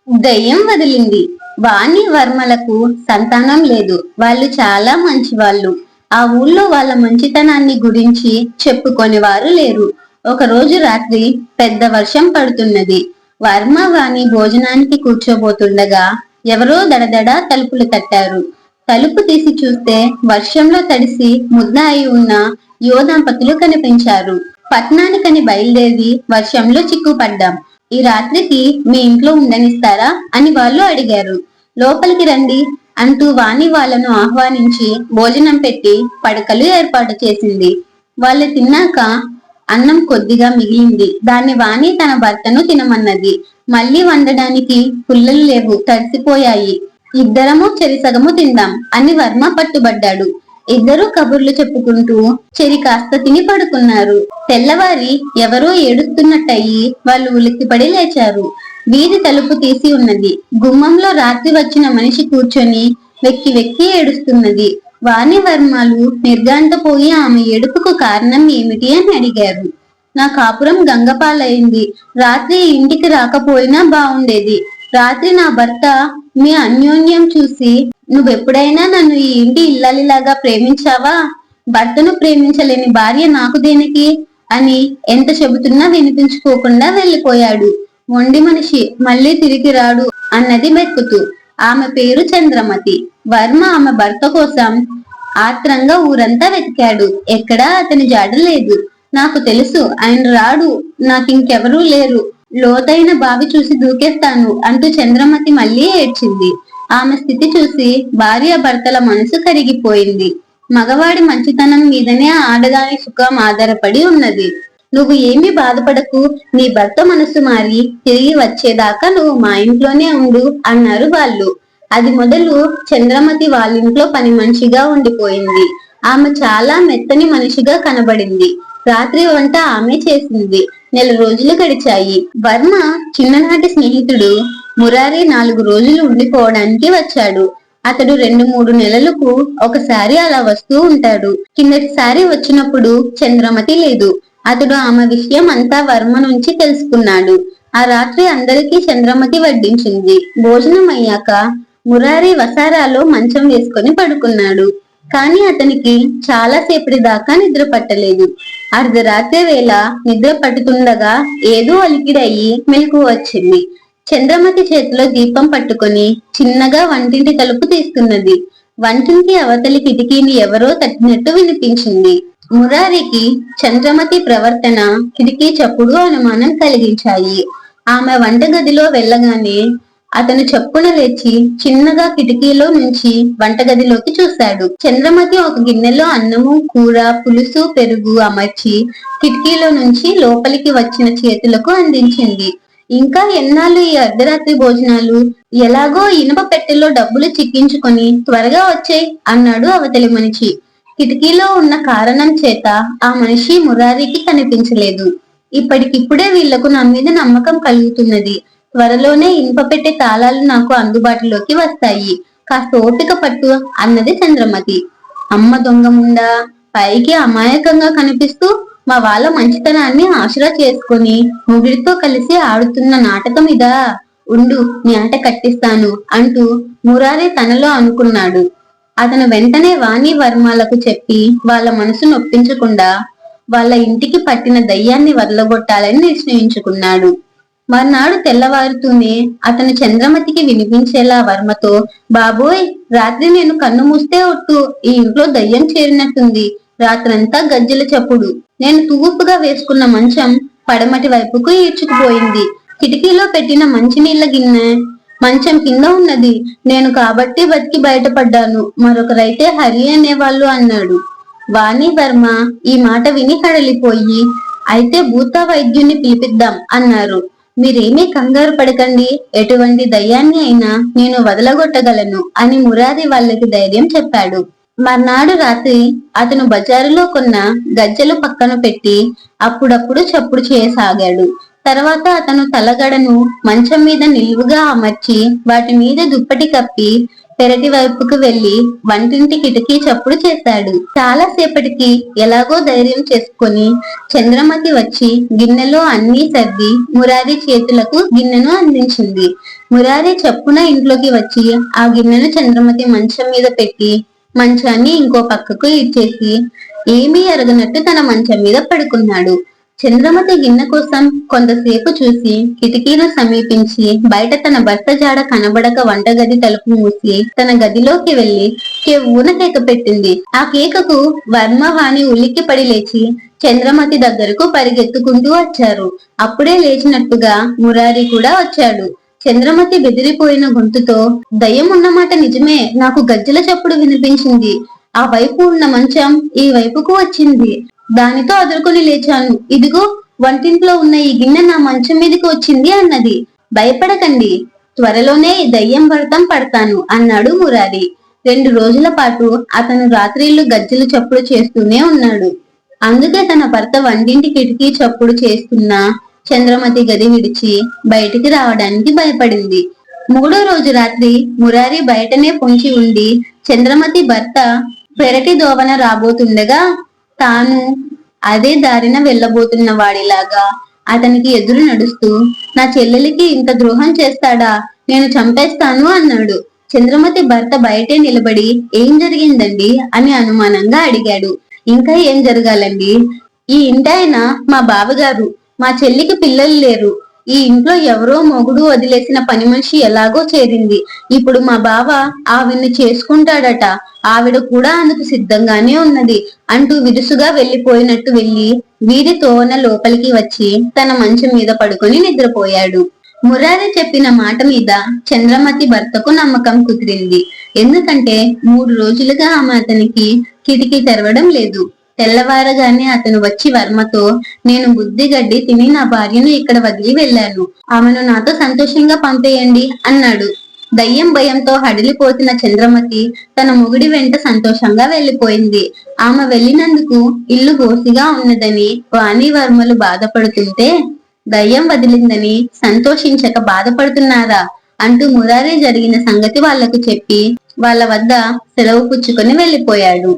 దయ్యం వదిలింది. వాణి వర్మలకు సంతానం లేదు. వాళ్ళు చాలా మంచివాళ్ళు. ఆ ఊళ్ళో వాళ్ళ మంచితనాన్ని గురించి చెప్పుకొనేవారు లేరు. ఒక రోజు రాత్రి పెద్ద వర్షం పడుతున్నది. వర్మ వాణి భోజనానికి కూర్చోబోతుండగా ఎవరో దడదడ తలుపులు తట్టారు. తలుపు తీసి చూస్తే వర్షంలో తడిసి ముద్ద అయి ఉన్న యువ దంపతులు కనిపించారు. పట్నానికని బయలుదేరి వర్షంలో చిక్కుపడ్డాం. ఈ రాత్రికి మీ ఇంట్లో ఉండనిస్తారా అని వాళ్ళు అడిగారు. లోపలికి రండి అంటూ వాణి వాళ్ళను ఆహ్వానించి భోజనం పెట్టి పడకలు ఏర్పాటు చేసింది. వాళ్ళు తిన్నాక అన్నం కొద్దిగా మిగిలింది. దాన్ని వాణి తన భర్తను తినమన్నది. మళ్ళీ వండడానికి పుల్లలు లేవు, తడిసిపోయాయి. ఇద్దరము చెరిసగము తిందాం అని వర్మ పట్టుబడ్డాడు. ఇద్దరూ కబుర్లు చెప్పుకుంటూ చెరి కాస్త తిని పడుకున్నారు. తెల్లవారి ఎవరో ఏడుస్తున్నట్టయి వాళ్ళు ఉలిక్కిపడి లేచారు. వీధి తలుపు తీసి ఉన్నది. గుమ్మంలో రాత్రి వచ్చిన మనిషి కూర్చొని వెక్కి వెక్కి ఏడుస్తున్నది. వాణి వర్మలు నిర్ఘాంతపోయి ఆమె ఏడుపుకు కారణం ఏమిటి అని అడిగారు. నా కాపురం గంగపాలైంది. రాత్రి ఇంటికి రాకపోయినా బాగుండేది. రాత్రి నా భర్త మీ అన్యోన్యం చూసి నువ్వెప్పుడైనా నన్ను ఈ ఇంటి ఇల్లాలిలాగా ప్రేమించావా? భర్తను ప్రేమించలేని భార్య నాకు దేనికి అని ఎంత చెబుతున్నా వినిపించుకోకుండా వెళ్లిపోయాడు. మొండి మనిషి, మళ్ళీ తిరిగి రాడు అన్నది బెక్కుతూ. ఆమె పేరు చంద్రమతి. వర్మ ఆమె భర్త కోసం ఆత్రంగా ఊరంతా వెతికాడు. ఎక్కడా అతని జాడ లేదు. నాకు తెలుసు ఆయన రాడు, నాకింకెవరూ లేరు, లోతైన బావి చూసి దూకేస్తాను అంటూ చంద్రమతి మళ్ళీ ఏడ్చింది. ఆమె స్థితి చూసి భార్య భర్తల మనసు కరిగిపోయింది. మగవాడి మంచితనం మీదనే ఆడదాని సుఖం ఆధారపడి ఉన్నది. నువ్వు ఏమీ బాధపడకు, నీ భర్త మనసు మారి తిరిగి వచ్చేదాకా నువ్వు మా ఇంట్లోనే ఉండు అన్నారు వాళ్ళు. అది మొదలు చంద్రమతి వాళ్ళింట్లో పని మనిషిగా ఉండిపోయింది. ఆమె చాలా మెత్తని మనిషిగా కనబడింది. రాత్రి వంట ఆమె చేసింది. నెల రోజులు గడిచాయి. వర్మ చిన్ననాటి స్నేహితుడు మురారి 4 రోజులు ఉండిపోవడానికి వచ్చాడు. అతడు 2-3 నెలలకు ఒకసారి అలా వస్తూ ఉంటాడు. కిందటిసారి వచ్చినప్పుడు చంద్రమతి లేదు. అతడు ఆమె విషయం అంతా వర్మ నుంచి తెలుసుకున్నాడు. ఆ రాత్రి అందరికీ చంద్రమతి వడ్డించింది. భోజనం అయ్యాక మురారి వసారాలో మంచం వేసుకొని పడుకున్నాడు. కాని అతనికి చాలా సేపటి దాకా నిద్ర పట్టలేదు. అర్ధరాత్రి వేళ నిద్ర పట్టుతుండగా ఏదో అలికిడయి మెలకు వచ్చింది. చంద్రమతి చేతిలో దీపం పట్టుకొని చిన్నగా వంటింటి తలుపు తీస్తున్నది. వంటింటి అవతలి కిటికీని ఎవరో తట్టినట్టు వినిపించింది. మురారికి చంద్రమతి ప్రవర్తన, కిటికీ చప్పుడు అనుమానం కలిగించాయి. ఆమె వంటగదిలో వెళ్ళగానే అతను చప్పున లేచి చిన్నగా కిటికీలో నుంచి వంటగదిలోకి చూశాడు. చంద్రమతి ఒక గిన్నెలో అన్నము, కూర, పులుసు, పెరుగు అమర్చి కిటికీలో నుంచి లోపలికి వచ్చిన చేతులకు అందించింది. ఇంకా ఎన్నాళ్ళు ఈ అర్ధరాత్రి భోజనాలు? ఎలాగో ఇనుప పెట్టెలో డబ్బులు చిక్కించుకొని త్వరగా వచ్చేయ్ అన్నాడు అవతలి మనిషి. కిటికీలో ఉన్న కారణం చేత ఆ మనిషి మురారికి కనిపించలేదు. ఇప్పటికిప్పుడే వీళ్లకు నా మీద నమ్మకం కలుగుతున్నది. త్వరలోనే ఇనుప పెట్టె తాళాలు నాకు అందుబాటులోకి వస్తాయి. కాస్త ఓపిక పట్టు అన్నది చంద్రమతి. అమ్మ దొంగ ముండా, పైకి అమాయకంగా కనిపిస్తూ మా వాళ్ళ మంచితనాన్ని ఆసరా చేసుకొని ముగిడితో కలిసి ఆడుతున్న నాటకం ఇదా? ఉండు, నీ ఆట కట్టిస్తాను అంటూ మురారి తనలో అనుకున్నాడు. అతను వెంటనే వాణి వర్మలకు చెప్పి వాళ్ళ మనసు నొప్పించకుండా వాళ్ళ ఇంటికి పట్టిన దయ్యాన్ని వదలగొట్టాలని నిశ్చయించుకున్నాడు. మర్నాడు తెల్లవారుతూనే అతను చంద్రమతికి వినిపించేలా వర్మతో, బాబోయ్, రాత్రి నేను కన్ను మూస్తే ఒట్టు ఈ ఇంట్లో దయ్యం చేరినట్టుంది. రాత్రంతా గజ్జెల చప్పుడు. నేను తూర్పుగా వేసుకున్న మంచం పడమటి వైపుకు ఈడ్చుకుపోయింది. కిటికీలో పెట్టిన మంచినీళ్ల గిన్నె మంచం కింద ఉన్నది. నేను కాబట్టి బతికి బయటపడ్డాను, మరొకరైతే హరి అనేవాళ్ళు అన్నాడు. వాణి వర్మ ఈ మాట విని హడలిపోయి, అయితే భూత వైద్యుని పిలిపిద్దాం అన్నారు. మీరేమీ కంగారు పడకండి, ఎటువంటి దయ్యాన్ని అయినా నేను వదలగొట్టగలను అని మురారి వాళ్ళకి ధైర్యం చెప్పాడు. మర్నాడు రాత్రి అతను బజారులో కొన్న గజ్జెలు పక్కన పెట్టి అప్పుడప్పుడు చప్పుడు చేయసాగాడు. తర్వాత అతను తలగడను మంచం మీద నిలువుగా అమర్చి వాటి మీద దుప్పటి కప్పి పెరటి వైపుకు వెళ్లి వంటింటి కిటికీ చప్పుడు చేశాడు. చాలా సేపటికి ఎలాగో ధైర్యం చేసుకొని చంద్రమతి వచ్చి గిన్నెలో అన్నీ సర్ది మురారి చేతులకు గిన్నెను అందించింది. మురారి చప్పున ఇంట్లోకి వచ్చి ఆ గిన్నెను చంద్రమతి మంచం మీద పెట్టి మంచాన్ని ఇంకో పక్కకు ఇచ్చేసి ఏమీ ఎరగనట్టు తన మంచం మీద పడుకున్నాడు. చంద్రమతి గిన్నె కోసం కొంతసేపు చూసి కిటికీను సమీపించి బయట తన భర్త జాడ కనబడక వంటగది తలుపు మూసి తన గదిలోకి వెళ్లి కెవ్వున కేక పెట్టింది. ఆ కేకకు వర్మ వాణి ఉలిక్కి పడి లేచి చంద్రమతి దగ్గరకు పరిగెత్తుకుంటూ వచ్చారు. అప్పుడే లేచినట్టుగా మురారి కూడా వచ్చాడు. చంద్రమతి బెదిరిపోయిన గొంతుతో, దయ్యం ఉన్నమాట నిజమే, నాకు గజ్జల చప్పుడు వినిపించింది. ఆ వైపు ఉన్న మంచం ఈ వైపుకు వచ్చింది. దానితో అదురుకొని లేచాను. ఇదిగో వంటింట్లో ఉన్న ఈ గిన్నె నా మంచం మీదకి వచ్చింది అన్నది. భయపడకండి, త్వరలోనే ఈ దయ్యం భర్తం పడతాను అన్నాడు మురారి. 2 రోజుల పాటు అతను రాత్రిళ్ళు గజ్జలు చప్పుడు చేస్తూనే ఉన్నాడు. అందుకే తన భర్త వంటింటి కిటికీ చప్పుడు చేస్తున్నా చంద్రమతి గది విడిచి బయటికి రావడానికి భయపడింది. 3వ రోజు రాత్రి మురారి బయటనే పొంచి ఉండి చంద్రమతి భర్త పెరటి దోవన రాబోతుండగా తాను అదే దారిన వెళ్ళబోతున్న వాడిలాగా అతనికి ఎదురు నడుస్తూ, నా చెల్లెలికి ఇంత ద్రోహం చేస్తాడా, నేను చంపేస్తాను అన్నాడు. చంద్రమతి భర్త బయటే నిలబడి ఏం జరిగిందండి అని అనుమానంగా అడిగాడు. ఇంకా ఏం జరగాలండి, ఈ ఇంటాయన మా బావగారు, మా చెల్లికి పిల్లలు లేరు. ఈ ఇంట్లో ఎవరో మొగుడు వదిలేసిన పని మనిషి ఎలాగో చేరింది. ఇప్పుడు మా బావ ఆవిడ్ని చేసుకుంటాడట. ఆవిడ కూడా అందుకు సిద్ధంగానే ఉన్నది అంటూ విరుసుగా వెళ్లిపోయినట్టు వెళ్లి వీధి తోవన లోపలికి వచ్చి తన మంచం మీద పడుకొని నిద్రపోయాడు. మురారి చెప్పిన మాట మీద చంద్రమతి భర్తకు నమ్మకం కుదిరింది. ఎందుకంటే 3 రోజులుగా ఆమె అతనికి కిటికీ తెరవడం లేదు. తెల్లవారగానే అతను వచ్చి వర్మతో, నేను బుద్ధి గడ్డి తిని నా భార్యను ఇక్కడ వదిలి వెళ్ళాను, ఆమెను నాతో సంతోషంగా పంపేయండి అన్నాడు. దయ్యం భయంతో హడిలిపోతున్న చంద్రమతి తన మొగుడి వెంట సంతోషంగా వెళ్లిపోయింది. ఆమె వెళ్లినందుకు ఇల్లు బోసిగా ఉన్నదని వాణి వర్మలు బాధపడుతుంటే, దయ్యం వదిలిందని సంతోషించక బాధపడుతున్నారా అంటూ మురారి జరిగిన సంగతి వాళ్లకు చెప్పి వాళ్ళ వద్ద సెలవు పుచ్చుకొని వెళ్లిపోయాడు.